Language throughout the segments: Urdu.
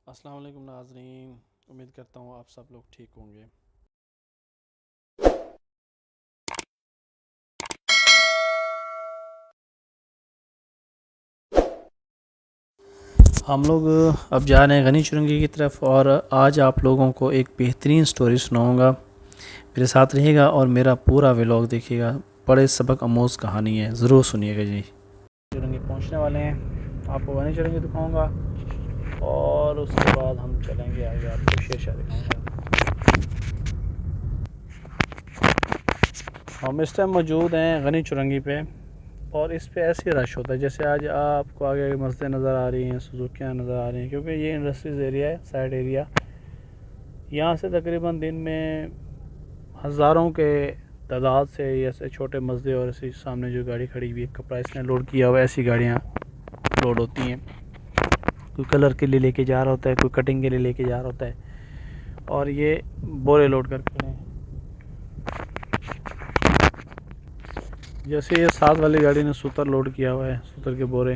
السلام علیکم ناظرین، امید کرتا ہوں آپ سب لوگ ٹھیک ہوں گے۔ ہم لوگ اب جا رہے ہیں غنی چرنگی کی طرف، اور آج آپ لوگوں کو ایک بہترین سٹوری سناؤں گا۔ میرے ساتھ رہے گا اور میرا پورا ولاگ دیکھیے گا، بڑے سبق آموز کہانی ہے، ضرور سنیے گا جی۔ چرنگی پہنچنے والے ہیں، آپ کو غنی چرنگی دکھاؤں گا اور اس کے بعد ہم چلیں گے آگے، آپ کو شیشہ دکھاؤں گا۔ ہم اس ٹائم موجود ہیں غنی چرنگی پہ، اور اس پہ ایسے رش ہوتا ہے جیسے آج آپ کو آگے مسجدیں نظر آ رہی ہیں، سزوکیاں نظر آ رہی ہیں، کیونکہ یہ انڈسٹریز ایریا ہے، سائڈ ایریا۔ یہاں سے تقریباً دن میں ہزاروں کے تعداد سے ایسے چھوٹے مسجد اور ایسی سامنے جو گاڑی کھڑی ہوئی ہے، کپڑا اس نے لوڈ کیا ہوا ہے، ایسی گاڑیاں لوڈ ہوتی ہیں۔ کوئی کلر کے لیے لے کے جا رہا ہوتا ہے، کوئی کٹنگ کے لیے لے کے جا رہا ہوتا ہے، اور یہ بورے لوڈ کر کے ہیں۔ جیسے یہ ساتھ والی گاڑی نے سوتر لوڈ کیا ہوا ہے، سوتر کے بورے،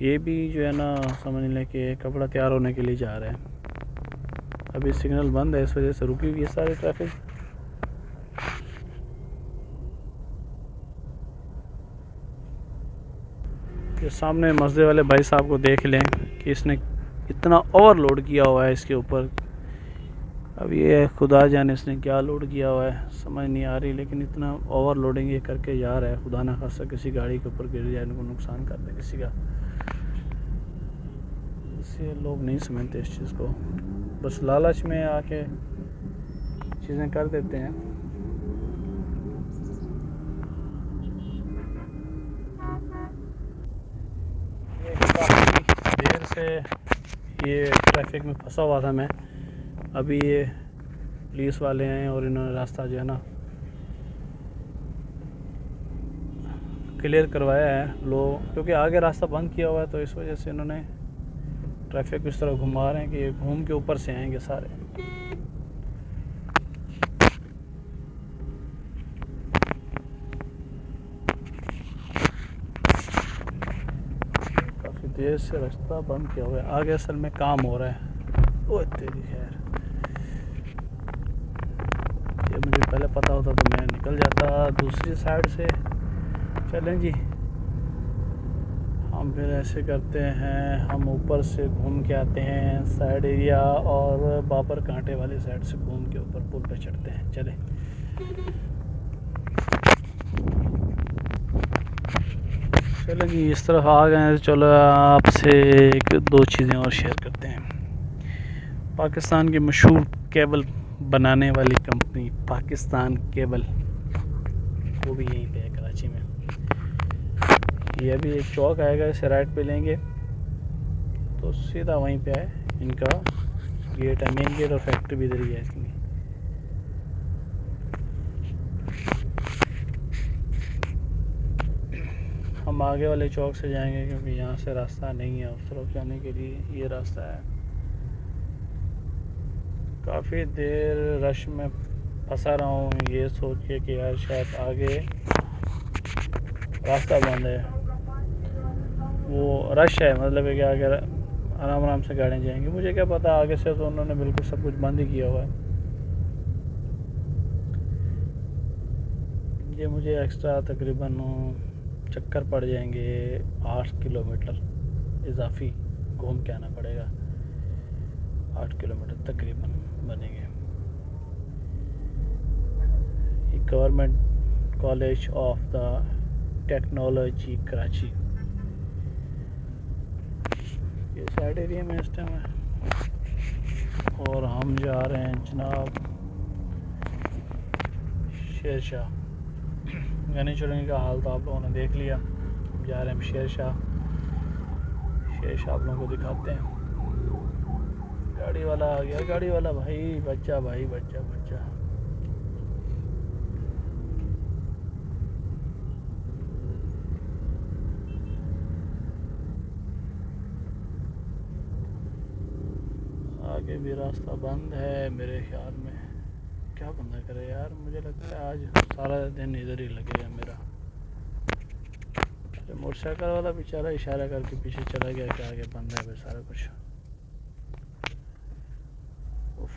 یہ بھی جو ہے نا سمجھ لیں کہ کپڑا تیار ہونے کے لیے جا رہا ہے۔ ابھی سگنل بند ہے، اس وجہ سے رکی ہوئی ہے ساری ٹریفک۔ یہ سامنے مسجد والے بھائی صاحب کو دیکھ لیں کہ اس نے اتنا اوور لوڈ کیا ہوا ہے اس کے اوپر۔ اب یہ خدا جانے اس نے کیا لوڈ کیا ہوا ہے، سمجھ نہیں آ رہی، لیکن اتنا اوور لوڈنگ یہ کر کے جا رہا ہے، خدا نہ خاصہ کسی گاڑی کے اوپر گر جائے، ان کو نقصان کر دے کسی کا۔ اس سے لوگ نہیں سمجھتے اس چیز کو، بس لالچ میں آ کے چیزیں کر دیتے ہیں۔ یہ کافی دیر سے یہ ٹریفک میں پھنسا ہوا تھا میں، ابھی یہ پولیس والے ہیں اور انہوں نے راستہ جو ہے نا کلیئر کروایا ہے لوگ، کیونکہ آگے راستہ بند کیا ہوا ہے، تو اس وجہ سے انہوں نے ٹریفک اس طرح گھما رہے ہیں کہ یہ گھوم کے اوپر سے آئیں گے سارے۔ کافی دیر سے راستہ بند کیا ہوا ہے، آگے اصل میں کام ہو رہا ہے۔ اوہ تیری خیر، یہ مجھے پہلے پتہ ہوتا تو میں نکل جاتا دوسری سائڈ سے۔ چلیں جی، ہم پھر ایسے کرتے ہیں، ہم اوپر سے گھوم کے آتے ہیں سائڈ ایریا، اور بابر کانٹے والی سائڈ سے گھوم کے اوپر پل پہ چڑھتے ہیں۔ چلیں جی، اس طرف آ گئے ہیں، چلو آپ سے ایک دو چیزیں اور شیئر کرتے ہیں۔ پاکستان کی مشہور کیبل بنانے والی کمپنی پاکستان کیبل، وہ بھی یہیں پہ ہے کراچی میں۔ یہ ابھی ایک چوک آئے گا، اسے رائٹ پہ لیں گے تو سیدھا وہیں پہ ہے ان کا گیٹ ہے، مین گیٹ، اور فیکٹری بھی ادھر ہی ہے اس کی۔ ہم آگے والے چوک سے جائیں گے کیونکہ یہاں سے راستہ نہیں ہے اس طرف جانے کے لیے، یہ راستہ ہے۔ کافی دیر رش میں پھنسا رہا ہوں یہ سوچ کے کہ یار شاید آگے راستہ بند ہے، وہ رش ہے، مطلب ہے کہ اگر آرام آرام سے گاڑیاں جائیں گی، مجھے کیا پتا آگے سے تو انہوں نے بالکل سب کچھ بند ہی کیا ہوا ہے۔ یہ مجھے ایکسٹرا تقریباً چکر پڑ جائیں گے 8 کلومیٹر اضافی گھوم کے آنا پڑے گا، 8 کلومیٹر تقریباً بنے گے۔ یہ government college of the technology Karachi, یہ سائڈ ایریا میں اس ٹائم ہے، اور ہم جا رہے ہیں جناب شیر شاہ۔ غنی چرنگی کا حال تو آپ لوگوں نے دیکھ لیا، جا رہے ہیں شیر شاہ۔ شیر شاہ آپ لوگوں کو دکھاتے ہیں۔ گاڑی والا آ گیا، گاڑی والا بھائی بچہ، بھائی بچہ بچہ۔ آگے بھی راستہ بند ہے میرے خیال میں، کیا بندہ کرے یار، مجھے لگتا ہے آج سارا دن ادھر ہی لگے گا میرا۔ موٹر سائیکل والا بیچارہ اشارہ کر کے پیچھے چلا گیا کہ آگے بند ہے بھائی سارا کچھ۔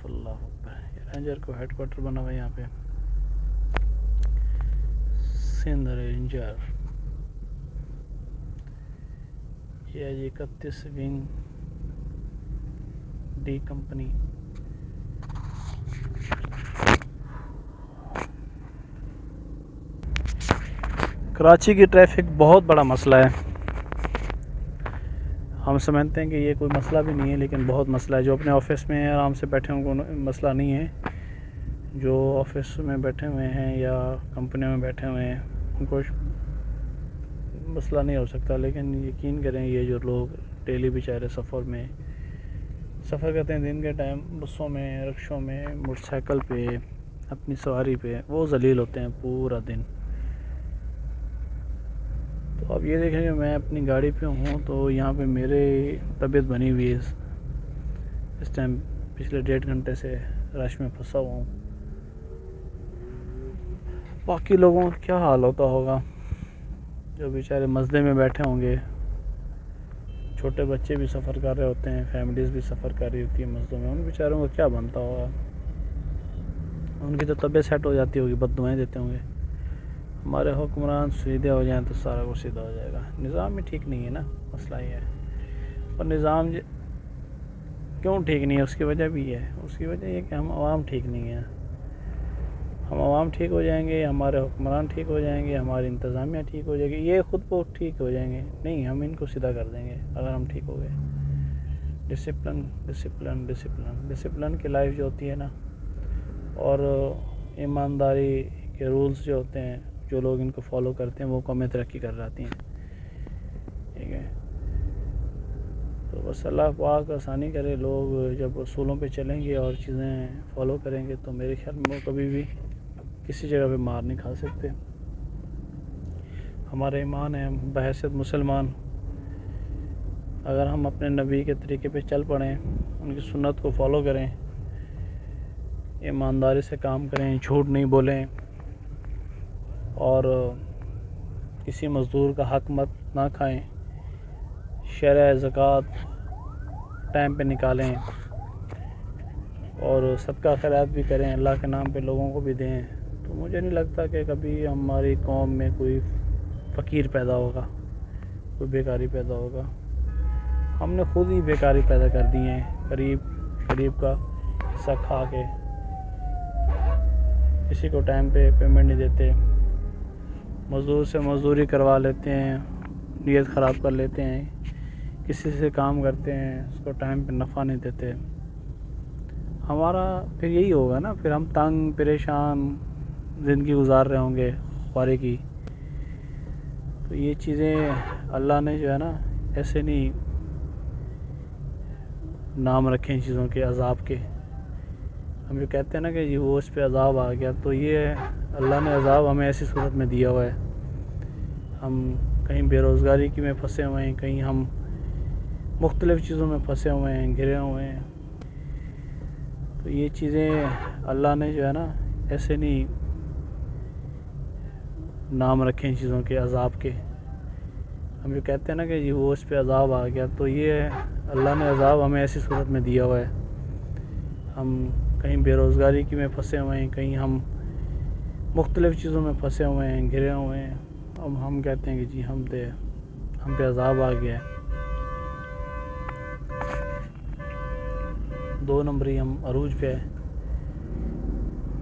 اللہ اکبر. رینجر کو ہیڈ کوارٹر بنا ہوا ہے یہاں پہ, سندھ رینجر. یہ ہے جی 31 ونگ ڈی کمپنی. کراچی کی ٹریفک بہت بڑا مسئلہ ہے. ہم سمجھتے ہیں کہ یہ کوئی مسئلہ بھی نہیں ہے, لیکن بہت مسئلہ ہے. جو اپنے آفس میں آرام سے بیٹھے ہوں کو مسئلہ نہیں ہے. جو آفس میں بیٹھے ہوئے ہیں یا کمپنیوں میں بیٹھے ہوئے ہیں ان کو مسئلہ نہیں ہو سکتا. لیکن یقین کریں یہ جو لوگ ڈیلی بیچارے سفر کرتے ہیں دن کے ٹائم, بسوں میں, رکشوں میں, موٹر سائیکل پہ, اپنی سواری پہ, وہ ذلیل ہوتے ہیں پورا دن. تو اب یہ دیکھیں کہ میں اپنی گاڑی پہ ہوں تو یہاں پہ میرے طبیعت بنی ہوئی ہے. اس ٹائم پچھلے 1.5 گھنٹے سے رش میں پھنسا ہوا ہوں. باقی لوگوں کا کیا حال ہوتا ہوگا جو بیچارے مسجد میں بیٹھے ہوں گے. چھوٹے بچے بھی سفر کر رہے ہوتے ہیں, فیملیز بھی سفر کر رہی ہوتی ہیں مسجدوں میں. ان بیچاروں کو کیا بنتا ہوگا, ان کی تو طبیعت سیٹ ہو جاتی ہوگی, بد دعائیں دیتے ہوں گے. ہمارے حکمران سیدھے ہو جائیں تو سارا کچھ سیدھا ہو جائے گا. نظام بھی ٹھیک نہیں ہے نا, مسئلہ یہ ہے. اور نظام کیوں ٹھیک نہیں ہے, اس کی وجہ بھی ہے. اس کی وجہ یہ کہ ہم عوام ٹھیک نہیں ہیں. ہم عوام ٹھیک ہو جائیں گے, ہمارے حکمران ٹھیک ہو جائیں گے, ہماری انتظامیہ ٹھیک ہو جائے گی, یہ خود بہت ٹھیک ہو جائیں گے. نہیں, ہم ان کو سیدھا کر دیں گے اگر ہم ٹھیک ہو گئے. ڈسپلن ڈسپلن ڈسپلن ڈسپلن کی لائف جو ہوتی ہے نا, اور ایمانداری کے رولز جو ہوتے ہیں, جو لوگ ان کو فالو کرتے ہیں وہ قومیں ترقی کر جاتی ہیں. ٹھیک ہے, تو بس اللہ پاک آسانی کرے. لوگ جب اصولوں پہ چلیں گے اور چیزیں فالو کریں گے تو میرے خیال میں وہ کبھی بھی کسی جگہ پہ مار نہیں کھا سکتے. ہمارے ایمان ہے بحیثیت مسلمان, اگر ہم اپنے نبی کے طریقے پہ چل پڑیں, ان کی سنت کو فالو کریں, ایمانداری سے کام کریں, جھوٹ نہیں بولیں, اور کسی مزدور کا حق مت نہ کھائیں, شرع زکوٰۃ ٹائم پہ نکالیں, اور صدقہ خیرات بھی کریں, اللہ کے نام پہ لوگوں کو بھی دیں, تو مجھے نہیں لگتا کہ کبھی ہماری قوم میں کوئی فقیر پیدا ہوگا, کوئی بیکاری پیدا ہوگا. ہم نے خود ہی بیکاری پیدا کر دی ہیں, قریب کا حصہ کھا کے. کسی کو ٹائم پہ پیمنٹ نہیں دیتے, مزدور سے مزدوری کروا لیتے ہیں, نیت خراب کر لیتے ہیں, کسی سے کام کرتے ہیں اس کو ٹائم پہ نفع نہیں دیتے. ہمارا پھر یہی ہوگا نا, پھر ہم تنگ پریشان زندگی گزار رہے ہوں گے خوارے کی. تو یہ چیزیں اللہ نے جو ہے نا ایسے نہیں نام رکھے ان چیزوں کے, عذاب کے. ہم جو کہتے ہیں نا کہ جی وہ اس پہ عذاب آ گیا, تو یہ اللہ نے عذاب ہمیں ایسی صورت میں دیا ہوا ہے. ہم کہیں بے روزگاری کی میں پھنسے ہوئے ہیں, کہیں ہم مختلف چیزوں میں پھنسے ہوئے ہیں, گھرے ہوئے ہیں. تو یہ چیزیں اللہ نے جو ہے نا ایسے نہیں نام رکھے ان چیزوں کے, عذاب کے. ہم جو کہتے ہیں نا کہ جی وہ اس پہ عذاب آ گیا, تو یہ اللہ نے عذاب ہمیں ایسی صورت میں دیا ہوا ہے. ہم کہیں بے روزگاری کی میں پھنسے ہوئے ہیں, کہیں ہم مختلف چیزوں میں پھنسے ہوئے ہیں, گھرے ہوئے ہیں. اب ہم کہتے ہیں کہ جی ہم پہ عذاب آ گیا ہے. 2 نمبری ہم عروج پہ ہے.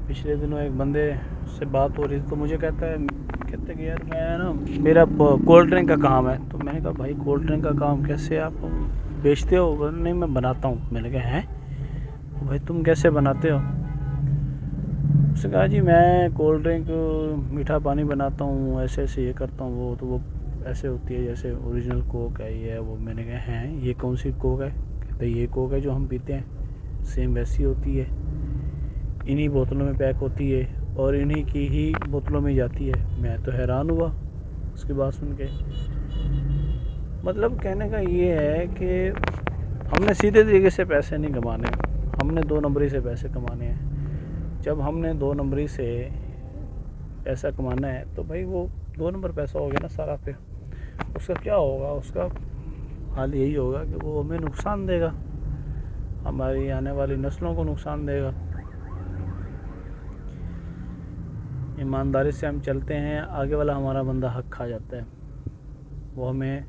پچھلے دنوں ایک بندے سے بات ہو رہی تھی تو مجھے کہتے کہ یار میں نا میرا کولڈ ڈرنک کا کام ہے. تو میں نے کہا بھائی کولڈ ڈرنک کا کام کیسے, آپ بیچتے ہو؟ نہیں میں بناتا ہوں. میں نے کہا ہیں بھائی تم کیسے بناتے ہو؟ اس نے کہا جی میں کولڈ ڈرنک میٹھا پانی بناتا ہوں, ایسے ایسے یہ کرتا ہوں. وہ تو وہ ایسے ہوتی ہے جیسے اوریجنل کوک ہے یہ ہے وہ. میں نے کہا ہیں یہ کون سی کوک ہے؟ کہتے یہ کوک ہے جو ہم پیتے ہیں, سیم ویسی ہوتی ہے, انہی بوتلوں میں پیک ہوتی ہے اور انہی کی ہی بوتلوں میں جاتی ہے. میں تو حیران ہوا اس کی بات سن کے. مطلب کہنے کا یہ ہے کہ ہم نے سیدھے طریقے سے پیسے نہیں کمانے, ہم نے 2 نمبری سے پیسے کمانے ہیں. جب ہم نے 2 نمبری سے پیسہ کمانا ہے تو بھائی وہ 2 نمبر پیسہ ہو گیا نا سارا. پھر اس کا کیا ہوگا, اس کا حال یہی ہوگا کہ وہ ہمیں نقصان دے گا. ہماری آنے والی نسلوں کو نقصان دے گا۔ ایمانداری سے ہم چلتے ہیں، آگے والا ہمارا بندہ حق کھا جاتا ہے، وہ ہمیں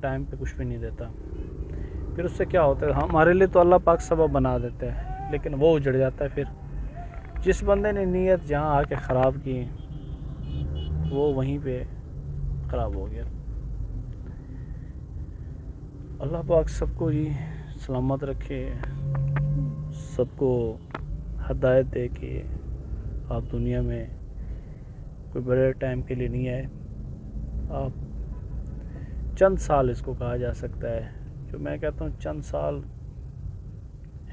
ٹائم پہ کچھ بھی نہیں دیتا۔ پھر اس سے کیا ہوتا ہے، ہمارے لیے تو اللہ پاک سبب بنا دیتا ہے، لیکن وہ اجڑ جاتا ہے۔ پھر جس بندے نے نیت جہاں آ کے خراب کی، وہ وہیں پہ خراب ہو گیا۔ اللہ پاک سب کو ہی سلامت رکھے، سب کو ہدایت دے کہ آپ دنیا میں کوئی بڑے ٹائم کے لیے نہیں آئے، آپ چند سال اس کو کہا جا سکتا ہے، جو میں کہتا ہوں چند سال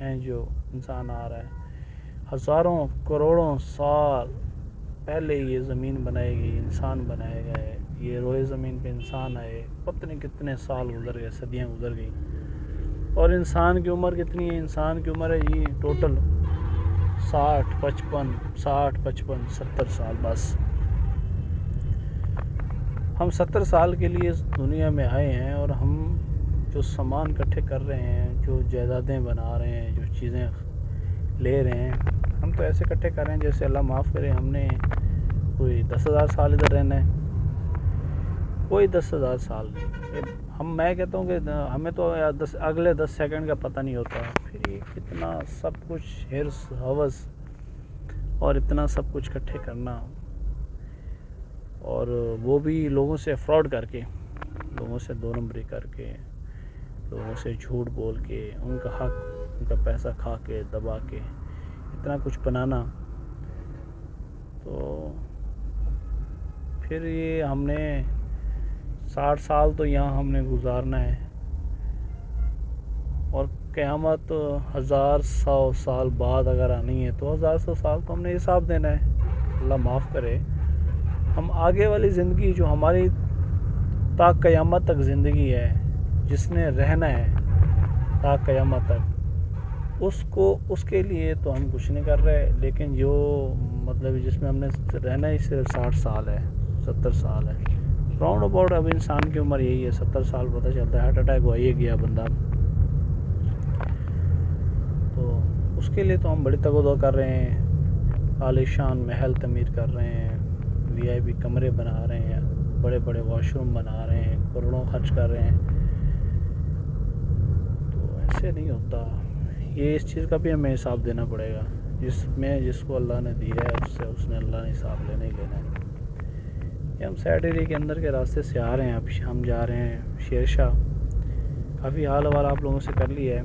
ہیں جو انسان آ رہا ہے۔ ہزاروں کروڑوں سال پہلے یہ زمین بنائی گئی، انسان بنائے گئے، یہ روئے زمین پہ انسان آئے، پتہ نہیں کتنے سال گزر گئے، صدیاں گزر گئی۔ اور انسان کی عمر کتنی ہے؟ انسان کی عمر ہے جی ٹوٹل 60-55 70 سال بس۔ ہم 70 سال کے لیے اس دنیا میں آئے ہیں، اور ہم جو سامان اکٹھے کر رہے ہیں، جو جائیدادیں بنا رہے ہیں، جو چیزیں لے رہے ہیں، ہم تو ایسے اکٹھے کر رہے ہیں جیسے اللہ معاف کرے ہم نے کوئی 10,000 سال ادھر رہنا ہے۔ کوئی 10,000 سال نہیں، میں کہتا ہوں کہ ہمیں تو اگلے 10 سیکنڈ کا پتہ نہیں ہوتا، پھر یہ کتنا سب کچھ ہرس ہوس اور اتنا سب کچھ اکٹھے کرنا، اور وہ بھی لوگوں سے فراڈ کر کے، لوگوں سے 2 نمبری کر کے، لوگوں سے جھوٹ بول کے، ان کا حق، ان کا پیسہ کھا کے، دبا کے اتنا کچھ بنانا، تو پھر یہ ہم نے 60 سال تو یہاں ہم نے گزارنا ہے، اور قیامت 1000 سال بعد اگر آنی ہے تو 1000 سال تو ہم نے حساب دینا ہے۔ اللہ معاف کرے، ہم آگے والی زندگی جو ہماری تا قیامت تک زندگی ہے، جس نے رہنا ہے تا قیامت تک، اس کے لیے تو ہم کچھ نہیں کر رہے، لیکن جو مطلب جس میں ہم نے رہنا ہی صرف 60 سال ہے، 70 سال ہے، راؤنڈ اباؤٹ اب انسان کی عمر یہی ہے، 70 سال پتہ چلتا ہے، ہارٹ اٹیک ہوا ہی گیا بندہ، تو اس کے لیے تو ہم بڑی تگودو کر رہے ہیں، عالیشان محل تعمیر کر رہے ہیں، VIP کمرے بنا رہے ہیں، بڑے بڑے واش روم بنا رہے ہیں، کروڑوں خرچ کر رہے ہیں، تو ایسے نہیں ہوتا۔ یہ اس چیز کا بھی ہمیں حساب دینا پڑے گا، جس کو اللہ نے دیا ہے اس نے اللہ نے حساب لینا ہی لینا ہے۔ یہ ہم سائڈ ایریا کے اندر کے راستے سے آ رہے ہیں، اب ہم جا رہے ہیں شیر شاہ، کافی حال حوال آپ لوگوں سے کر لیا ہے۔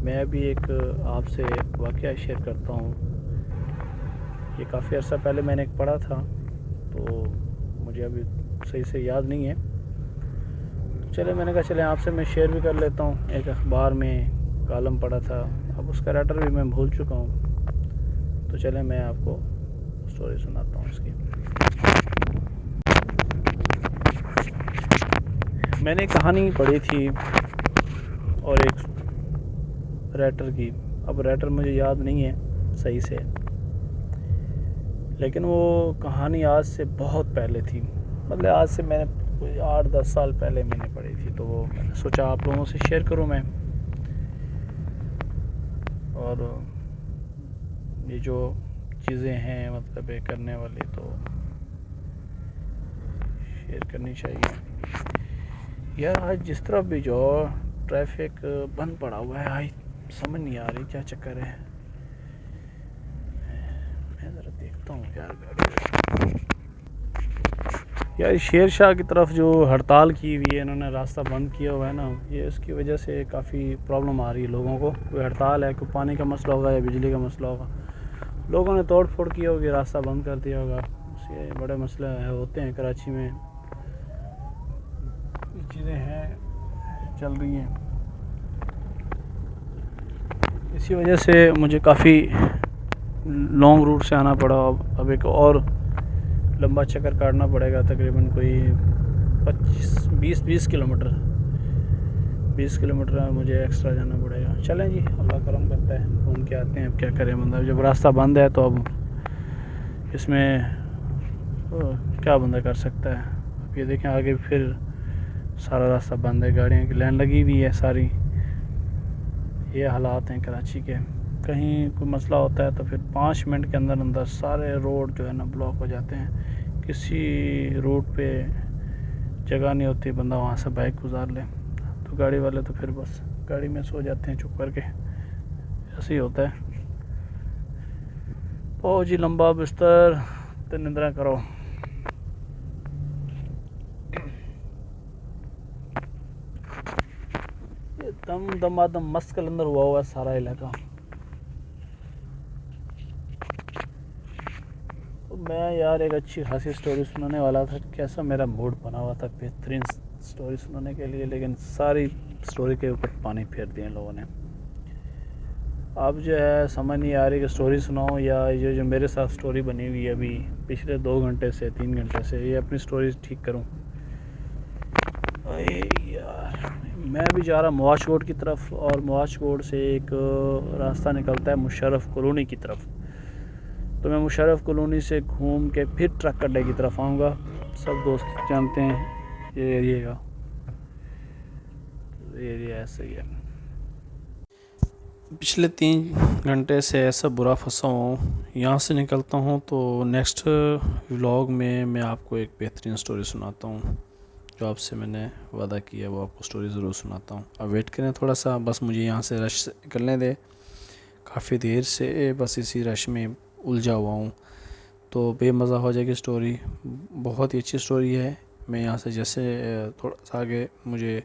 میں بھی ایک آپ سے واقعہ شیئر کرتا ہوں، یہ کافی عرصہ پہلے میں نے ایک پڑھا تھا، تو مجھے ابھی صحیح سے یاد نہیں ہے، چلے میں نے کہا چلے آپ سے میں شیئر بھی کر لیتا ہوں۔ ایک اخبار میں کالم پڑھا تھا، اب اس کا رائٹر بھی میں بھول چکا ہوں، تو چلے میں آپ کو سٹوری سناتا ہوں اس کی۔ میں نے کہانی پڑھی تھی اور ایک رائٹر کی، اب رائٹر مجھے یاد نہیں ہے صحیح سے، لیکن وہ کہانی آج سے بہت پہلے تھی، مطلب آج سے میں نے کوئی 8-10 سال پہلے میں نے پڑھی تھی، تو وہ میں نے سوچا آپ لوگوں سے شیئر کروں میں، اور یہ جو چیزیں ہیں مطلب یہ کرنے والی تو شیئر کرنی چاہیے۔ یار آج جس طرح بھی جو ٹریفک بند پڑا ہوا ہے، سمجھ نہیں آ رہی کیا چکر ہے، میں ذرا دیکھتا ہوں یار گاڑی، یار شیر شاہ کی طرف جو ہڑتال کی ہوئی ہے، انہوں نے راستہ بند کیا ہوا ہے نا، یہ اس کی وجہ سے کافی پرابلم آ رہی ہے لوگوں کو، کوئی ہڑتال ہے، کوئی پانی کا مسئلہ ہوگا یا بجلی کا مسئلہ ہوگا، لوگوں نے توڑ پھوڑ کیا ہوگی، راستہ بند کر دیا ہوگا، یہ بڑے مسئلے ہوتے ہیں کراچی میں، یہ چیزیں ہیں چل رہی ہیں، اسی وجہ سے مجھے کافی لانگ روٹ سے آنا پڑا، اب ایک اور لمبا چکر کاٹنا پڑے گا، تقریباً کوئی 20 کلومیٹر مجھے ایکسٹرا جانا پڑے گا۔ چلیں جی، اللہ کرم کرتا ہے، گھوم کے آتے ہیں، اب کیا کریں بندہ، جب راستہ بند ہے تو اب اس میں کیا بندہ کر سکتا ہے۔ اب یہ دیکھیں آگے پھر سارا راستہ بند ہے، گاڑیوں کی لائن لگی ہوئی ہے ساری، یہ حالات ہیں کراچی کے. کہیں کوئی مسئلہ ہوتا ہے تو پھر 5 منٹ کے اندر اندر سارے روڈ جو ہے نا بلاک ہو جاتے ہیں. کسی روٹ پہ جگہ نہیں ہوتی بندہ وہاں سے بائک گزار لے, تو گاڑی والے تو پھر بس گاڑی میں سو جاتے ہیں چپ کر کے. ایسے ہی ہوتا ہے. او جی لمبا بستر تے نندرا کرو. دم مست کلندر ہوا ہوا ہے سارا علاقہ. میں یار ایک اچھی خاصی سٹوری سنانے والا تھا. کیسا میرا موڈ بنا ہوا تھا بہترین سٹوری سنانے کے لیے, لیکن ساری سٹوری کے اوپر پانی پھیر دیا ان لوگوں نے. اب جو ہے سمجھ نہیں آ رہی کہ سٹوری سناؤں یا یہ جو میرے ساتھ سٹوری بنی ہوئی ہے ابھی پچھلے 2 گھنٹے سے 3 گھنٹے سے, یہ اپنی سٹوری ٹھیک کروں. یار میں بھی جا رہا مواش روڈ کی طرف, اور مواش روڈ سے ایک راستہ نکلتا ہے مشرف کالونی کی طرف. تو میں مشرف کالونی سے گھوم کے پھر ٹرک اڈے کی طرف آؤں گا. سب دوست جانتے ہیں یہ ایریے کا, ایریا ایسا ہی ہے. پچھلے 3 گھنٹے سے ایسا برا پھنسا ہوں. یہاں سے نکلتا ہوں تو نیکسٹ ولاگ میں آپ کو ایک بہترین سٹوری سناتا ہوں. جو آپ سے میں نے وعدہ کیا وہ آپ کو سٹوری ضرور سناتا ہوں. اب ویٹ کریں تھوڑا سا, بس مجھے یہاں سے رش سے نکلنے دے. کافی دیر سے بس اسی رش میں الجھا ہوا ہوں, تو بے مزہ ہو جائے گی سٹوری. بہت ہی اچھی سٹوری ہے. میں یہاں سے جیسے تھوڑا سا آگے مجھے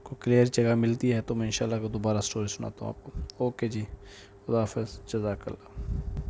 کو کلیئر جگہ ملتی ہے تو میں انشاءاللہ دوبارہ سٹوری سناتا ہوں آپ کو. اوکے جی, خدا حافظ, جزاک اللہ.